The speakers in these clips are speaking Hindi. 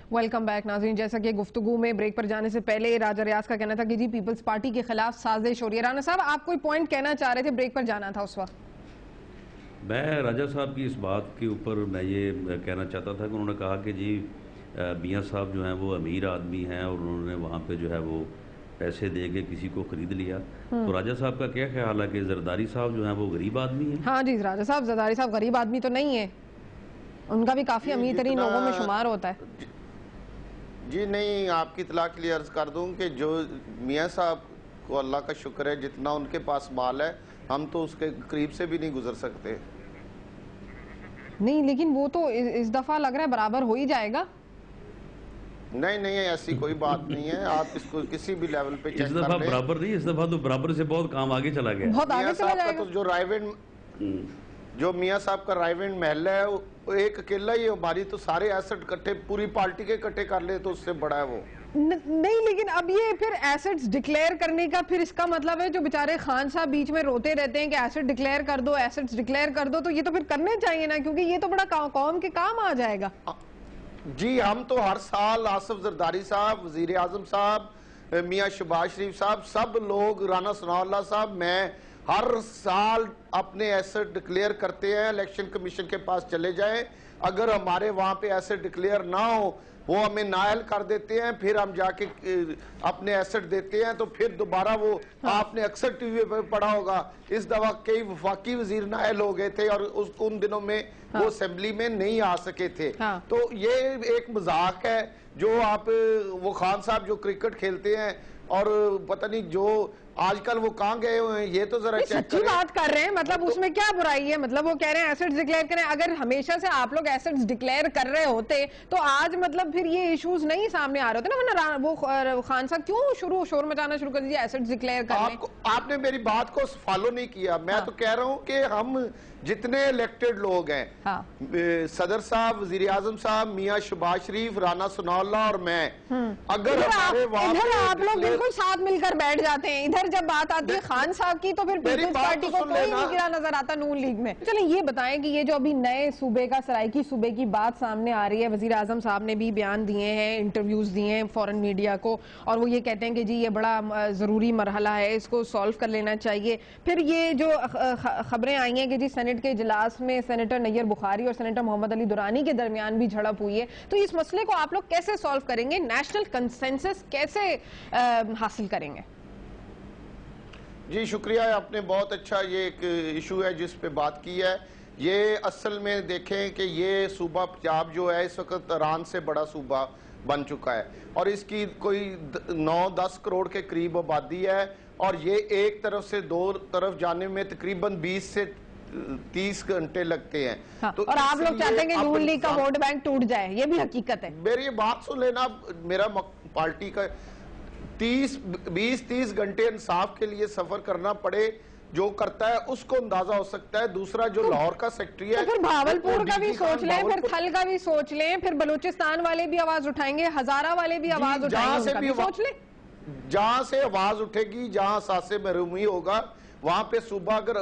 वेलकम बैक नाज़रीन। जैसा कि गुफ्तगू में ब्रेक पर जाने से पहले राजा रियाज का कहना था कि जी पीपल्स पार्टी के खिलाफ साजिश हो रही है। राना साहब, आप कोई पॉइंट कहना चाह रहे थे, ब्रेक पर जाना था उस वक्त। मैं राजा साहब की इस बात के ऊपर मैं ये कहना चाहता था कि उन्होंने कहा कि जी मियाँ साहब जो हैं वो अमीर आदमी हैं और उन्होंने वहाँ पे जो है वो पैसे दे के किसी को खरीद लिया। तो राजा साहब का क्या ख्याल है कि जरदारी साहब जो हैं वो गरीब आदमी हैं? हाँ जी राजा साहब, जरदारी साहब गरीब आदमी तो नहीं है, उनका भी काफी अमीर तरीन लोगों में शुमार होता है। जी नहीं, आपकी इतला के लिए अर्ज कर दूं कि जो मियाँ साहब को अल्लाह का शुक्र है जितना उनके पास माल है, हम तो उसके करीब से भी नहीं गुजर सकते। नहीं, लेकिन वो तो इस दफा लग रहा है बराबर हो ही जाएगा। नहीं नहीं, ऐसी कोई बात नहीं है। आप इसको किसी भी लेवल पे इस दफा बराबर नहीं, इस दफा तो बराबर से बहुत काम आगे चला गया। बहुत आगे चला जाएगा। तो जो मियाँ साहब का रायविंड महल है वो एक अकेला ही, हमारी तो सारे एसेट इकट्ठे पूरी पार्टी के इकट्ठे कर ले तो उससे बड़ा है वो। नहीं, लेकिन अब ये फिर एसेट्स डिक्लेयर करने का फिर इसका मतलब है जो बेचारे खान साहब बीच में रोते रहते हैं कि एसेट डिक्लेयर कर दो, एसेट्स डिक्लेयर कर दो, तो ये तो फिर करने चाहिए ना, क्योंकि ये तो बड़ा कौम के काम आ जाएगा। जी, हम तो हर साल आसिफ जरदारी साहब, वजीर आजम साहब, मियाँ शहबाज शरीफ साहब, सब लोग, राना सनाउल्लाह साहब, मैं हर साल अपने एसेट डिक्लेयर करते हैं। इलेक्शन कमीशन के पास चले जाएं, अगर हमारे वहां पे एसेट डिक्लेयर ना हो वो हमें नायल कर देते हैं, फिर हम जाके अपने एसेट देते हैं, तो फिर दोबारा वो आपने अक्सर टीवी पे पढ़ा होगा, इस दफा कई वफाकी वजीर नायल हो गए थे और उन दिनों में वो असेंबली में नहीं आ सके थे। तो ये एक मजाक है जो आप, वो खान साहब जो क्रिकेट खेलते हैं और पता नहीं जो आजकल वो कहाँ गए हुए हैं, ये तो जरा सच्ची बात कर रहे हैं। मतलब तो उसमें क्या बुराई है? मतलब वो कह रहे हैं एसेट्स डिक्लेयर करें। अगर हमेशा से आप लोग एसेट्स डिक्लेयर कर रहे होते तो आज मतलब फिर ये इश्यूज नहीं सामने आ रहे होते ना, वरना वो खान साहब क्यों शोर मचाना शुरू कर दीजिए एसेट्स डिक्लेयर करने। आपने मेरी बात को फॉलो नहीं किया। मैं तो कह रहा हूँ कि हम जितने इलेक्टेड लोग हैं, सदर साहब, वजीर आजम साहब, मियाँ शहबाज शरीफ, राना सनाउल्लाह और मैं, अगर हमारे इधर आप लोग बिल्कुल साथ मिलकर बैठ जाते हैं, इधर जब बात आती है खान साहब की तो फिर पीपल्स पार्टी को कोई नहीं गिरा नजर आता नून लीग में। चलिए ये बताएं कि ये जो अभी नए सूबे का, सराइकी सूबे की बात सामने आ रही है, वजीर आजम साहब ने भी बयान दिए हैं, इंटरव्यूज दिए हैं फॉरेन मीडिया को, और वो ये कहते हैं कि जी ये बड़ा जरूरी मरहला है, इसको सॉल्व कर लेना चाहिए। फिर ये जो खबरें आई हैं कि जी सेनेट के इजलास में सेनेटर नैयर बुखारी और सेनेटर मोहम्मद अली दुरानी के दरमियान भी झड़प हुई है, तो इस मसले को आप लोग कैसे सॉल्व करेंगे? नेशनल कंसेंसस कैसे हासिल करेंगे? जी शुक्रिया, आपने बहुत अच्छा, ये एक इशू है जिस पे बात की है। ये असल में देखें कि ये सूबा पंजाब जो है इस वक्त ईरान से बड़ा सूबा बन चुका है और इसकी कोई 9-10 करोड़ के करीब आबादी है और ये एक तरफ से दो तरफ जाने में तकरीबन 20 से 30 घंटे लगते हैं। तो और आप लोग चाहते हैं कि नून लीग का वोट बैंक टूट जाए, ये भी हकीकत है। मेरी बात सुन लेना, मेरा पार्टी का 20-30 घंटे इंसाफ के लिए सफर करना पड़े, जो करता है उसको अंदाजा हो सकता है। दूसरा जो लाहौर का सेक्रेटरी है, तो फिर भावलपुर का भी सोच लें, फिर थल का भी सोच लें, फिर बलूचिस्तान वाले भी आवाज उठाएंगे, हजारा वाले भी आवाज उठाएंगे, उनका भी सोच लें। जहां से आवाज उठेगी, जहां सासे महरूमी होगा, वहां पे सूबा अगर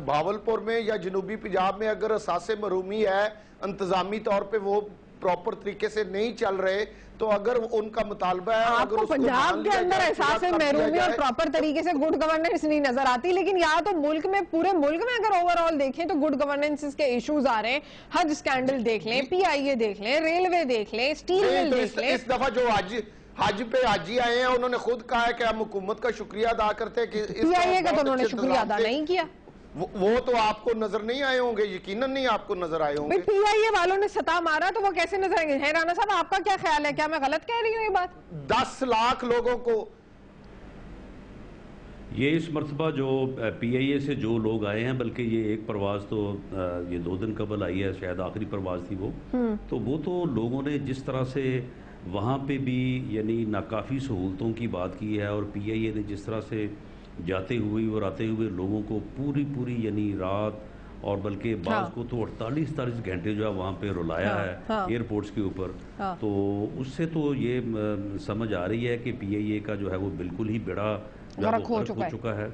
भावलपुर में या जनूबी पंजाब में अगर सासे महरूमी है, इंतजामी तौर पे वो प्रॉपर तरीके से नहीं चल रहे, तो अगर उनका मुतालबा है, आपको पंजाब के अंदर एहसास महरूमी और प्रॉपर तरीके से गुड गवर्नेंस नहीं नजर आती, लेकिन यहाँ तो मुल्क में, पूरे मुल्क में अगर ओवरऑल देखें तो गुड गवर्नेंस के इश्यूज आ रहे हैं। हज स्कैंडल देख लें, PIA देख लें, रेलवे देख लें, स्टील मिल देख लें। इस दफा जो हज पे हाजी आए हैं, उन्होंने खुद कहा है कि हम हुकूमत का शुक्रिया अदा करते हैं कि PIA का तो उन्होंने शुक्रिया अदा नहीं किया। वो तो आपको नजर नहीं आए होंगे, यकीनन नहीं आपको नजर आए होंगे। PIA वालों ने सता मारा तो वो कैसे नजर आएंगे? है राणा साहब, आपका क्या ख्याल है? क्या मैं गलत कह रही हूँ ये बात? 10 लाख लोगों को ये इस मरतबा जो PIA से जो लोग आए हैं, बल्कि ये एक परवाज तो ये 2 दिन कबल आई है, शायद आखिरी परवाज थी वो, तो वो तो लोगों ने जिस तरह से वहाँ पे भी यानी नाकाफ़ी सहूलतों की बात की है, और PIA ने जिस तरह से जाते हुए और आते हुए लोगों को पूरी यानी रात और बल्कि बाज़ को तो 48 घंटे जो है वहाँ पे रुलाया है एयरपोर्ट्स के ऊपर। तो उससे तो ये समझ आ रही है कि PIA का जो है वो बिल्कुल ही बेड़ा गर्क हो चुका है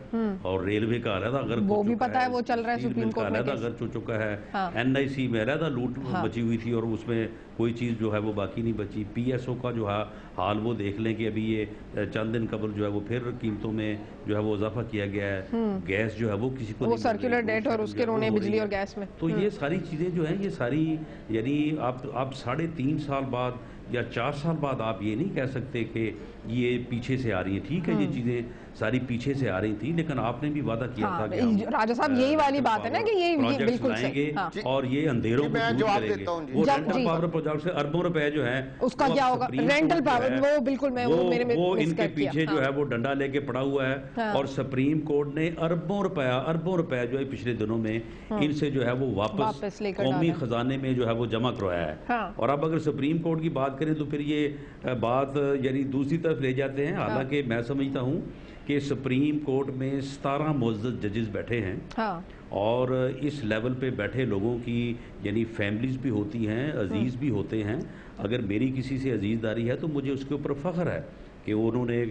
और रेलवे का अलहदा गर्क वो भी पता है, वो चल रहा है स्टील सुप्रीम मिल का कोर्ट में अलहदा केस। गर्क हो चुका है, हाँ। NIC में अलहदा लूट मची हुई थी और उसमें कोई चीज़ जो है वो बाकी नहीं बची। PSO का जो है हाल वो देख लें कि अभी ये चंद दिन कबल जो है वो फिर कीमतों में जो है वो इजाफा किया गया है। गैस जो है वो किसी को वो नहीं मिल रही, सर्कुलर डेट और जो उसके है वो रोने हो रही बिजली है। और गैस में। तो ये सारी चीज़ें जो हैं ये सारी, यानी आप 3.5 साल बाद या 4 साल बाद आप ये नहीं कह सकते कि ये पीछे से आ रही है। ठीक है, ये चीज़ें सारी पीछे से आ रही थी, लेकिन आपने भी वादा किया हाँ, था कि हम राजा साहब यही वाली बात है ना कि ये प्रोजेक्ट्स बिल्कुल सही। लाएंगे हाँ। और ये अंधेरों जी, को मैं दूर जवाब करेंगे। देता हूं जी। वो जब- रेंटल जी। पावर प्रोजेक्ट से अरबों रुपए जो है उसका क्या होगा? रेंटल पावर, वो बिल्कुल मैं वो मेरे में वो मिस इनके कर किया। पीछे जो हाँ। है वो डंडा लेके पड़ा हुआ है हाँ। और सुप्रीम कोर्ट ने अरबों रुपया जो है पिछले दिनों में इनसे जो है वो वापस लेकर कौमी डाला। खजाने में जो है वो जमा करवाया है। हाँ। और अब अगर सुप्रीम कोर्ट की बात करें तो फिर ये बात यानी दूसरी तरफ ले जाते हैं। हालांकि मैं समझता हूँ कि सुप्रीम कोर्ट में 17 मुअज़्ज़ज़ जजेस बैठे हैं हाँ। और इस लेवल पे बैठे लोगों की यानी फैमिलीज भी होती हैं, अजीज़ भी होते हैं। अगर मेरी किसी से अजीज़दारी है तो मुझे उसके ऊपर फ़ख्र है कि उन्होंने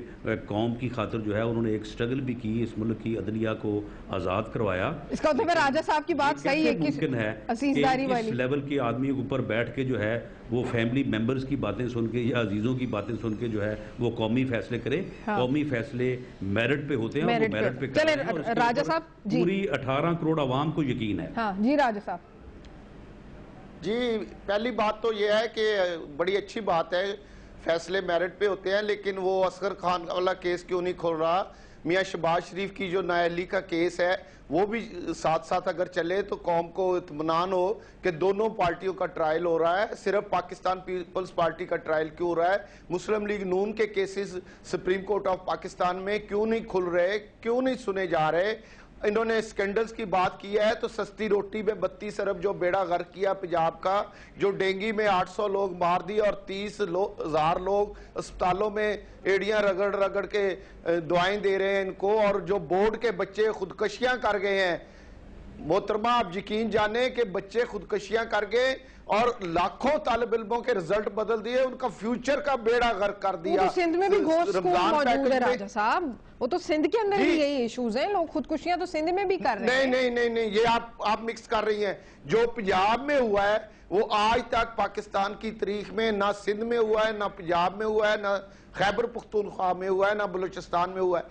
कौम की खातिर जो है उन्होंने एक स्ट्रगल भी की, इस मुल्क की अदलिया को आज़ाद करवाया। इसका मतलब है राजा साहब की बात सही है कि मुमकिन है अजीज़दारी कि वाली इस लेवल के आदमी के ऊपर बैठ के जो है वो फैमिली मेंबर्स की बातें सुन के या अजीज़ों की बातें सुन के जो है वो कौमी फैसले करे। हाँ। कौमी फैसले मेरिट पे होते हैं और वो मेरिट पे चले करते हैं और इसके राजा ऊपर साहब जी। पूरी 18 करोड़ आवाम को यकीन है। हाँ जी राजा साहब जी, पहली बात तो यह है कि बड़ी अच्छी बात है, फैसले मेरिट पे होते हैं, लेकिन वो असगर खान वाला केस क्यों नहीं खोल रहा? मियां शहबाज शरीफ की जो नाअहली का केस है वो भी साथ साथ अगर चले तो कौम को इत्मीनान हो कि दोनों पार्टियों का ट्रायल हो रहा है। सिर्फ पाकिस्तान पीपल्स पार्टी का ट्रायल क्यों हो रहा है? मुस्लिम लीग नून के cases supreme court of Pakistan में क्यों नहीं खुल रहे, क्यों नहीं सुने जा रहे? इन्होंने स्कैंडल्स की बात की है तो सस्ती रोटी में 32 अरब जो बेड़ा गर्क किया पंजाब का, जो डेंगू में 800 लोग मार दिए और 30,000 लोग अस्पतालों में एड़ियां रगड़ रगड़ के दवाएं दे रहे हैं इनको, और जो बोर्ड के बच्चे खुदकशियां कर गए हैं। मोहतरमा आप यकीन जाने कि बच्चे खुदकशियां कर गए और लाखों तालिब इल्मों के रिजल्ट बदल दिए, उनका फ्यूचर का बेड़ा गर्क कर वो दिया। तो सिंध में भी घोस्ट स्कूल रमजान मौजूद है पैकेज में- राजा साहब, वो तो सिंध के अंदर जी। भी यही इश्यूज हैं, लोग खुदकुशियां तो सिंध में भी कर रहे हैं। नहीं, ये आप मिक्स कर रही हैं। जो पंजाब में हुआ है वो आज तक पाकिस्तान की तारीख में ना सिंध में हुआ है, ना पंजाब में हुआ है, ना खैबर पुख्तूनख्वा में हुआ है, ना बलूचिस्तान में हुआ है।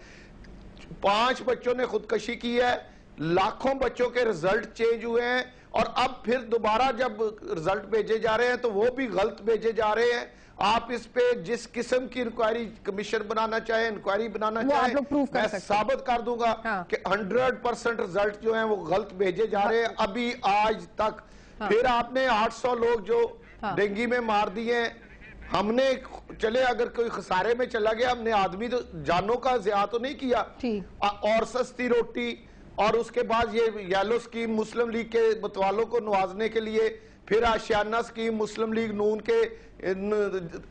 5 बच्चों ने खुदकशी की है, लाखों बच्चों के रिजल्ट चेंज हुए हैं और अब फिर दोबारा जब रिजल्ट भेजे जा रहे हैं तो वो भी गलत भेजे जा रहे हैं। आप इस पे जिस किस्म की इंक्वायरी कमीशन बनाना चाहे, इंक्वायरी बनाना वो आप चाहे, लोग proof कर मैं सकते हैं। साबित कर दूंगा हाँ। कि 100% रिजल्ट जो हैं वो गलत भेजे जा रहे हैं अभी आज तक। हाँ। फिर आपने 800 लोग जो हाँ। डेंगू में मार दिए हैं। हमने चले अगर कोई खसारे में चला गया, हमने आदमी तो जानों का ज़िया तो नहीं किया। ठीक। और सस्ती रोटी और उसके बाद ये येलो स्कीम मुस्लिम लीग के मतवालों को नवाजने के लिए, फिर आशियाना स्कीम मुस्लिम लीग नून के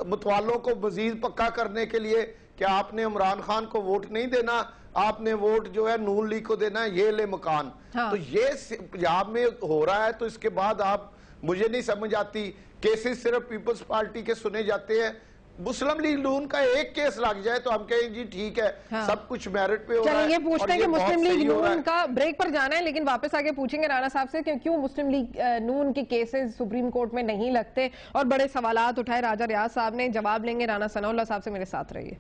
मतवालों को मजीद पक्का करने के लिए। क्या आपने इमरान खान को वोट नहीं देना, आपने वोट जो है नून लीग को देना है, ये ले मकान। हाँ। तो ये पंजाब में हो रहा है, तो इसके बाद आप मुझे नहीं समझ आती, केसेस सिर्फ पीपल्स पार्टी के सुने जाते हैं। मुस्लिम लीग नून का एक केस लग जाए तो हम कहेंगे जी ठीक है। हाँ। सब कुछ मेरिट पे हो रहा है। चलिए पूछते और हैं कि बहुत मुस्लिम लीग सही हो रहा है। नून का ब्रेक पर जाना है, लेकिन वापस आके पूछेंगे राणा साहब से कि क्यों मुस्लिम लीग नून के केसेस सुप्रीम कोर्ट में नहीं लगते, और बड़े सवालात उठाए राजा रियाज साहब ने। जवाब लेंगे राणा सनाउल्लाह साहब से, मेरे साथ रहिए।